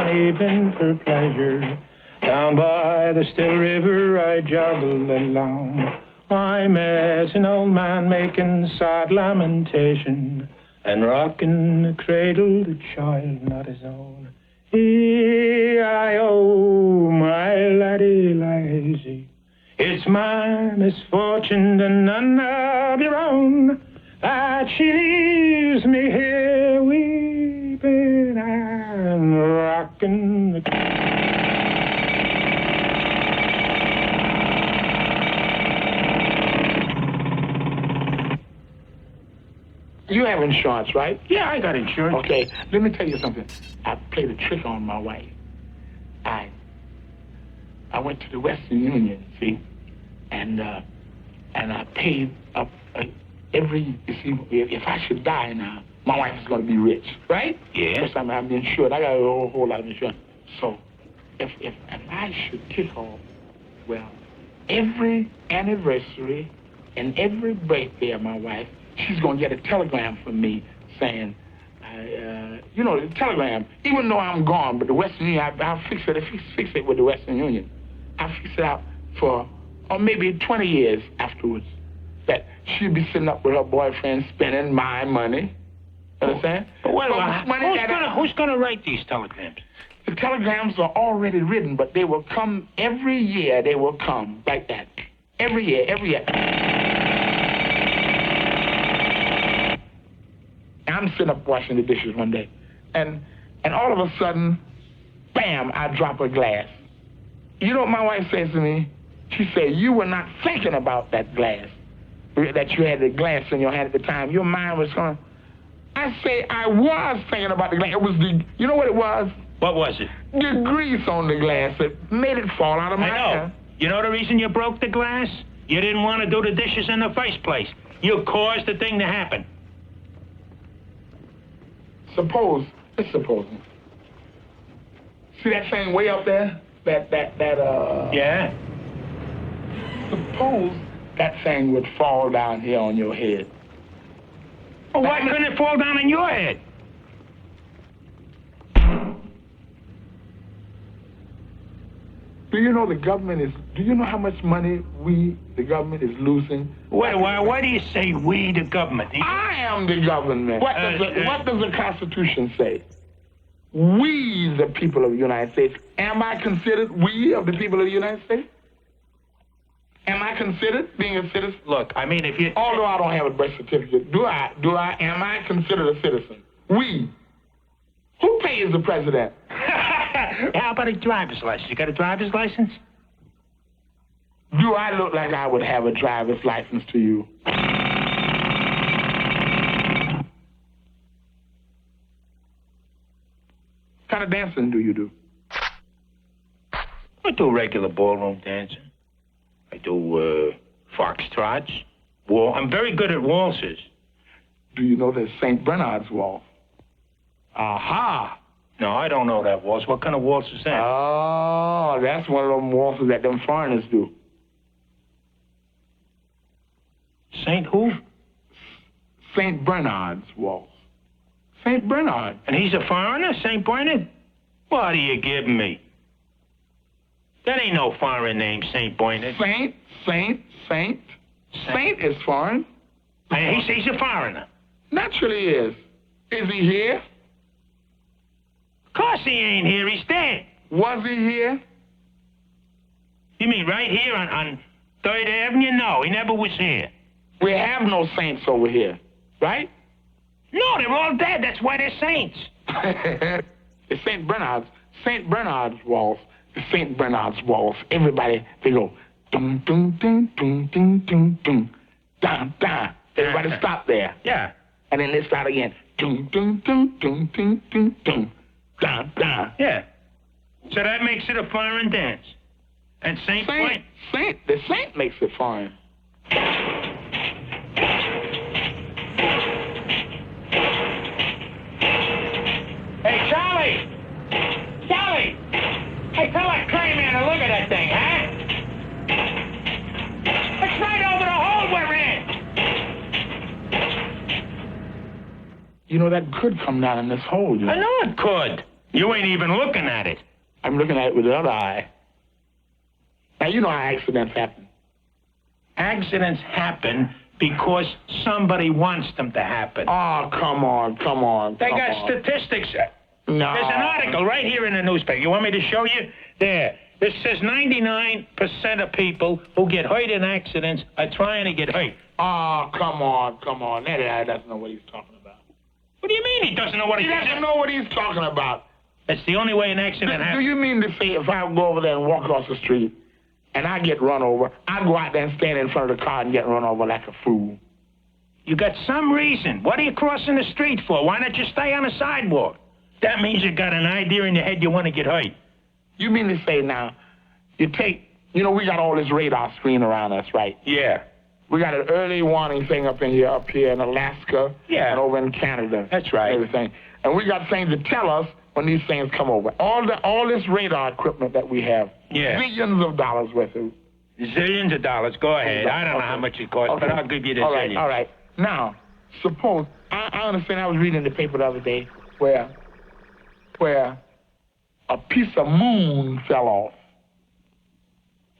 haven for pleasure. Down by the still river I joggled along. I'm as an old man making sad lamentation and rocking the cradle the child not his own. E-I-O, my laddie lazy. It's my misfortune and none of your own that she leaves me here weeping and rocking the... You have insurance, right? Yeah, I got insurance. Okay, let me tell you something. I played a trick on my wife. I went to the Western Union, see, and I paid up every. You see, if I should die now, my wife is going to be rich, right? Yeah. Because I'm insured. I got a whole lot of insurance. So, if I should kick off, well, every anniversary and every birthday of my wife, she's going to get a telegram from me saying, you know, the telegram, even though I'm gone, but the Western Union, I'll fix it with the Western Union. I'll fix it out for, or maybe 20 years afterwards, that she'll be sitting up with her boyfriend spending my money. Understand? But who's going to write these telegrams? The telegrams are already written, but they will come every year. They will come like that. Every year. I'm sitting up washing the dishes one day, and all of a sudden, bam, I drop a glass. You know what my wife says to me? She said, you were not thinking about that glass, that you had the glass in your hand at the time. Your mind was going. I say, I was thinking about the glass. It was you know what it was? What was it? The grease on the glass that made it fall out of my hand. You know the reason you broke the glass? You didn't want to do the dishes in the first place. You caused the thing to happen. Let's suppose. See that thing way up there? Yeah? Suppose that thing would fall down here on your head. Well, why couldn't it fall down on your head? Do you know how much money the government is losing? Why do you say we, the government? I am the government. What does the Constitution say? We, the people of the United States. Am I considered we of the people of the United States? Am I considered being a citizen? Look, I mean, if you... Although I don't have a birth certificate, am I considered a citizen? We. Who pays the president? How about a driver's license? You got a driver's license? Do I look like I would have a driver's license to you? What kind of dancing do you do? I do regular ballroom dancing. I do foxtrots. I'm very good at waltzes. Do you know there's St. Bernard's waltz? Aha! No, I don't know that waltz. What kind of waltz is that? Oh, that's one of them waltzes that them foreigners do. Saint who? St. Bernard's waltz. St. Bernard. And he's a foreigner, St. Bernard? What are you giving me? That ain't no foreign name, St. Bernard. Saint is foreign. He's a foreigner. Naturally he is. Is he here? Of course he ain't here. He's dead. Was he here? You mean right here on 3rd Avenue? No, he never was here. We have no saints over here, right? No, they're all dead. That's why they're saints. It's St. Bernard's waltz. The St. Bernard's waltz. Everybody, they go, dum, dum, dum, dum, dum, dum, dum, dum, dum. Everybody stop there. Yeah. And then they start again. Dum, dum, dum, dum, dum, dum, dum, dum, dum. Yeah. So that makes it a foreign dance. And the saint makes it foreign. Hey, Charlie! Charlie! Hey, tell that crane man to look at that thing, huh? It's right over the hole we're in! You know, that could come down in this hole, you know. I know it could. You ain't even looking at it. I'm looking at it with the other eye. Now, you know how accidents happen. Accidents happen because somebody wants them to happen. Oh, come on. They got statistics. No. There's an article right here in the newspaper. You want me to show you? There. This says 99% of people who get hurt in accidents are trying to get hurt. Oh, come on. That guy doesn't know what he's talking about. What do you mean he doesn't know what He doesn't know what he's talking about. That's the only way an accident Do happens. you mean to say if I go over there and walk across the street and I get run over, I go out there and stand in front of the car and get run over like a fool? You got some reason. What are you crossing the street for? Why not just stay on the sidewalk? That means you got an idea in your head you want to get hurt. You mean to say now, we got all this radar screen around us, right? Yeah. We got an early warning thing up here in Alaska, Yeah. and over in Canada. That's right. And everything. And we got things to tell us when these things come over. All this radar equipment that we have. Yeah. Billions of dollars worth of. Zillions of dollars. Go ahead. I don't know how much it costs, but I'll give you the zillions. All right. Now, suppose, I understand, I was reading the paper the other day where a piece of moon fell off.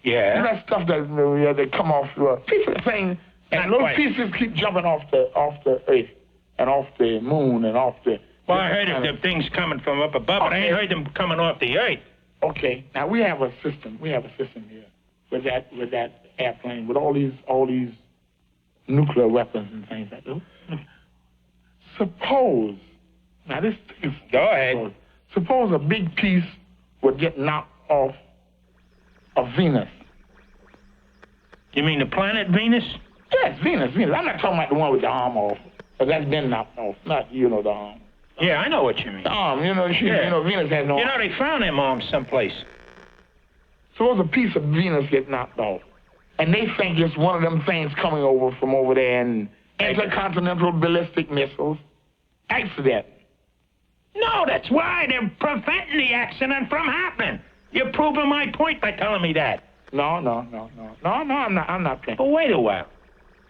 Yeah. You know that stuff that come off a piece of thing, and those pieces keep jumping off the earth and off the moon and off the. Well, I heard of the things coming from up above, but I ain't heard them coming off the earth. Okay. Now we have a system. We have a system here with that airplane with all these nuclear weapons and things like that. Suppose now this is. Go ahead. Suppose a big piece would get knocked off of Venus. You mean the planet Venus? Yes, Venus. I'm not talking about the one with the arm off, but that's been knocked off. Not the arm. Yeah, I know what you mean. The arm, Venus has no arm. They found them arms someplace. Suppose a piece of Venus get knocked off, and they think it's one of them things coming over from over there, and intercontinental ballistic missiles. Accident. No, that's why they're preventing the accident from happening. You're proving my point by telling me that. No, I'm not playing. But wait a while.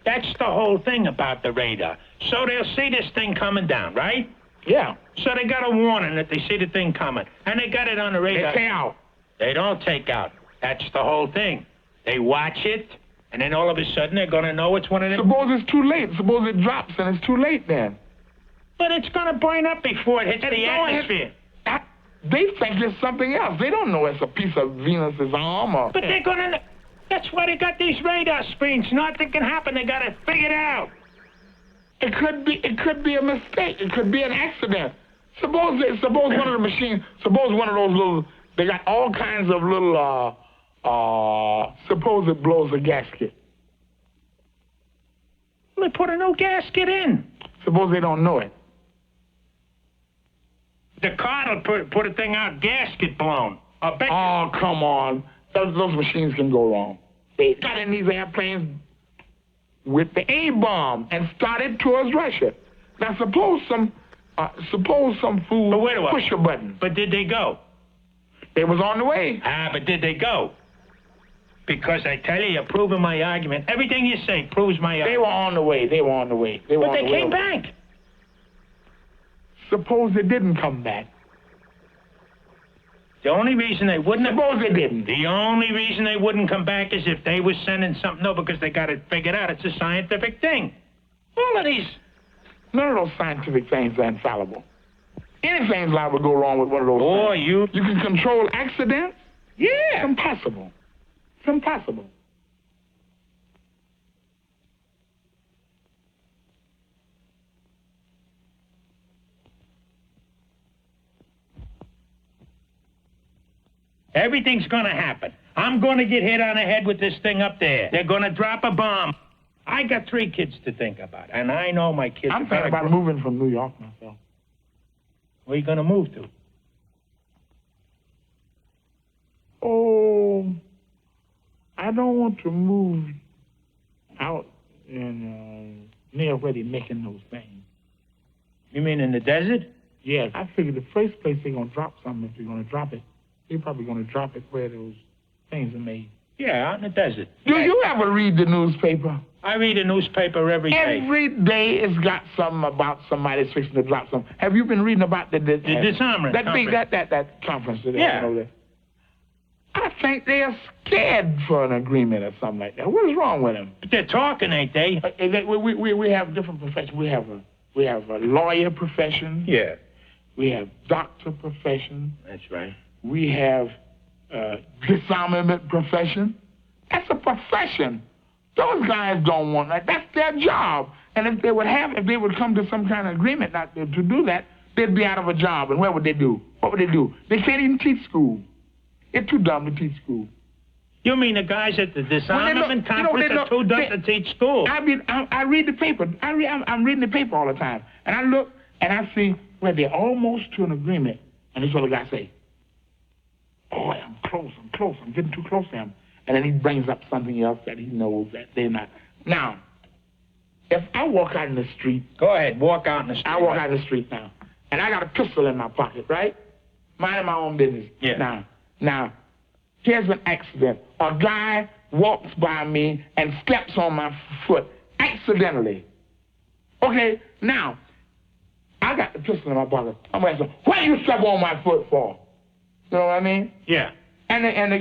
That's the whole thing about the radar. So they'll see this thing coming down, right? Yeah. So they got a warning that they see the thing coming, and they got it on the radar. They take out. They don't take out. That's the whole thing. They watch it, and then all of a sudden they're going to know it's one of them. Suppose it's too late. Suppose it drops and it's too late then. But it's going to burn up before it hits the atmosphere. They think it's something else. They don't know it's a piece of Venus's arm or... But they're going to... That's why they got these radar screens. Nothing can happen. They got to figure it out. It could be a mistake. It could be an accident. Suppose one of the machines... Suppose one of those little... They got all kinds of little... suppose it blows a gasket. They put a new gasket in. Suppose they don't know it. The car will put a thing out, gasket blown. I bet. Oh, come on. Those machines can go wrong. They got in these airplanes with the A-bomb and started towards Russia. Now, suppose some fool push a button. But did they go? They was on the way. But did they go? Because I tell you, you're proving my argument. Everything you say proves my argument. They were on the way. But they came back. Suppose they didn't come back. The only reason they wouldn't... Suppose they didn't. The only reason they wouldn't come back is if they were sending something over because they got it figured out. It's a scientific thing. All of these... None of those scientific things are infallible. Anything's liable to go wrong with one of those things. You can control accidents? Yeah. It's impossible. It's impossible. Everything's going to happen. I'm going to get hit on the head with this thing up there. They're going to drop a bomb. I got 3 kids to think about, and I know my kids... I'm thinking about moving from New York myself. Where are you going to move to? Oh, I don't want to move out in near where they're making those things. You mean in the desert? Yes. I figured the first place they're going to drop something, if they're going to drop it, they're probably going to drop it where those things are made. Yeah, out in the desert. Do you ever read the newspaper? I read a newspaper every day. Every day it's got something about somebody's fixing to drop something. Have you been reading about the disarmament that big conference? that conference that Yeah. over there? I think they are scared for an agreement or something like that. What is wrong with them? But they're talking, ain't they? We have different professions. We have a lawyer profession. Yeah. We have doctor profession. That's right. We have disarmament profession. That's a profession. Those guys don't want that. That's their job. And if they would come to some kind of agreement not to do that, they'd be out of a job. And what would they do? What would they do? They can't even teach school. They're too dumb to teach school. You mean the guys at the disarmament conference are too dumb to teach school? I read the paper. I'm reading the paper all the time. And I look and I see where they're almost to an agreement. And this other guy say, "Oh, I'm close. I'm getting too close to him." And then he brings up something else that he knows that they're not. Now, if I walk out in the street. Go ahead, walk out in the street. I walk out in the street now. And I got a pistol in my pocket, right? Minding my own business. Yeah. Now, here's an accident. A guy walks by me and steps on my foot accidentally. Okay, now, I got the pistol in my pocket. I'm going to say, "What you step on my foot for?" You know what I mean? Yeah. And the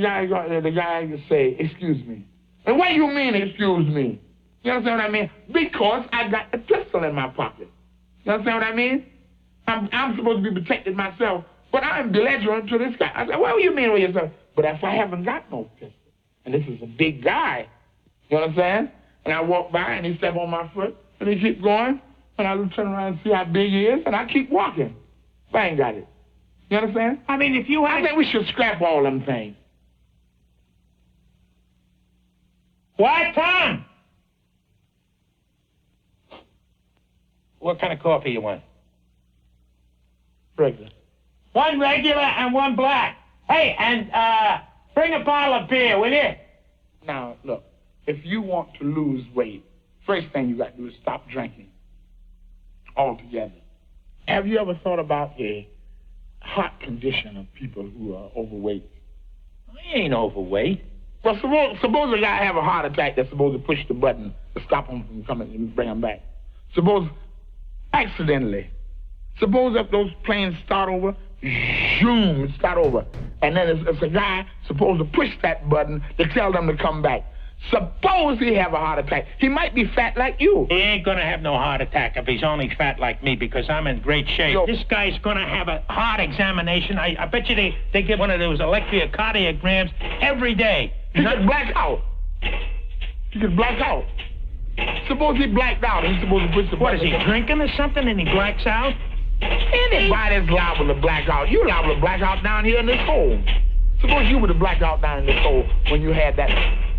guy say, "Excuse me." And what do you mean, excuse me? You understand what I mean? Because I got the pistol in my pocket. You understand what I mean? I'm supposed to be protecting myself, but I'm belligerent to this guy. I said, "What do you mean with yourself?" But if I haven't got no pistol, and this is a big guy, you understand? And I walk by and he step on my foot, and he keep going, and I turn around and see how big he is, and I keep walking. But I ain't got it. You understand? I mean, if you had... I think we should scrap all them things. What, Tom? What kind of coffee you want? Regular. One regular and one black. Hey, and bring a bottle of beer, will you? Now, look, if you want to lose weight, first thing you got to do is stop drinking altogether. Have you ever thought about the heart condition of people who are overweight? I ain't overweight. Well, suppose a guy have a heart attack that's supposed to push the button to stop him from coming and bring him back. Suppose accidentally. Suppose if those planes start over, zoom, start over. And then it's a guy supposed to push that button to tell them to come back. Suppose he have a heart attack. He might be fat like you. He ain't gonna have no heart attack if he's only fat like me because I'm in great shape. This guy's gonna have a heart examination. I bet you they get one of those electrocardiograms every day. He could black out. He could black out. Suppose he blacked out. He's supposed to push the button. What, is he drinking or something and he blacks out? Anybody's liable to black out. You're liable to black out down here in this hole. Suppose you were to black out down in this hole when you had that,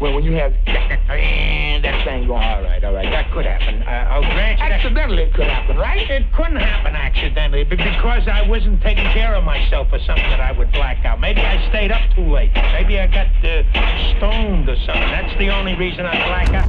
when you have that thing going. All right. That could happen. I'll grant you accidentally it could happen, right? It couldn't happen accidentally because I wasn't taking care of myself or something that I would black out. Maybe I stayed up too late. Maybe I got stoned or something. That's the only reason I black out.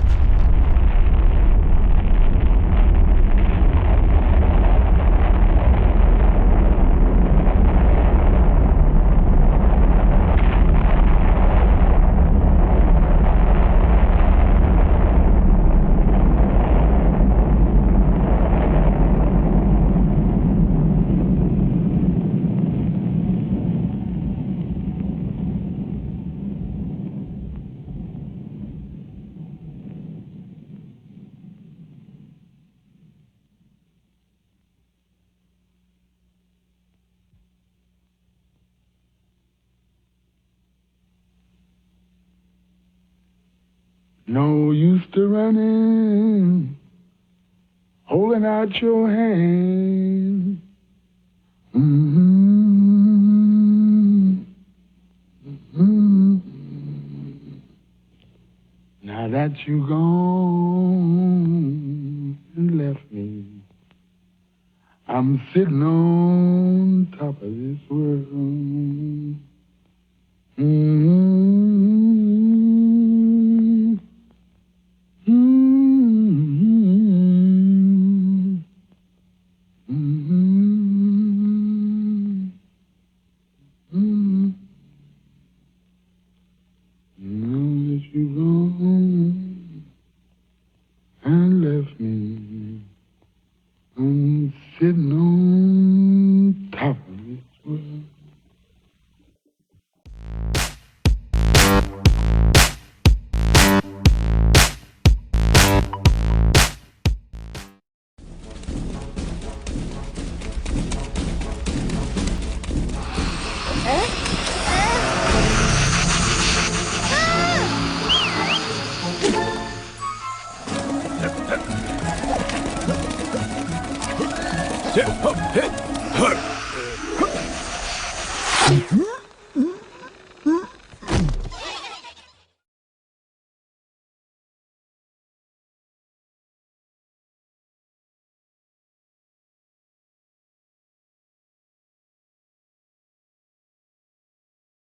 No use to running, holding out your hand. Now that you gone and left me, I'm sitting on top of this world. sitting on top of this world.